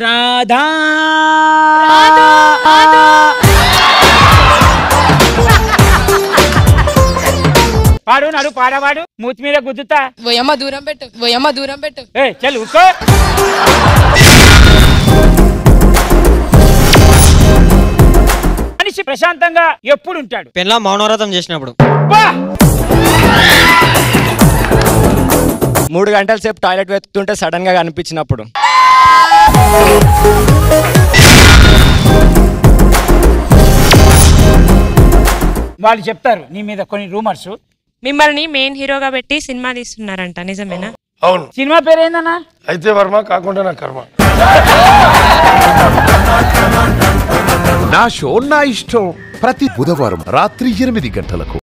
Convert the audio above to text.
రాధా పాడు నాడు పాడవాడు మూతి మీద గుద్దుతా వయమ్మ దూరం పెట్టు వయమ్మ దూరం పెట్టు ఏ చల్ ఉకో మనిషి ప్రశాంతంగా ఎప్పుడు ఉంటాడు పెళ్ళ మౌనవ్రతం చేసినప్పుడు 3 గంటల సేపు టాయిలెట్ వెతుకుతుంటే సడన్ గా కనిపించినప్పుడు వాళ్ళు చెప్తారు నీ మీద కొన్ని రూమర్స్ మిమ్మల్ని మెయిన్ హీరోగా పెట్టి సినిమా తీస్తున్నారంట నిజమేనా? అవును. సినిమా పేరు ఏందన్నా? అయితే వర్మ కాకుండా నా కర్మ. నా షో నా ఇష్టం ప్రతి బుధవారం రాత్రి 8 గంటలకు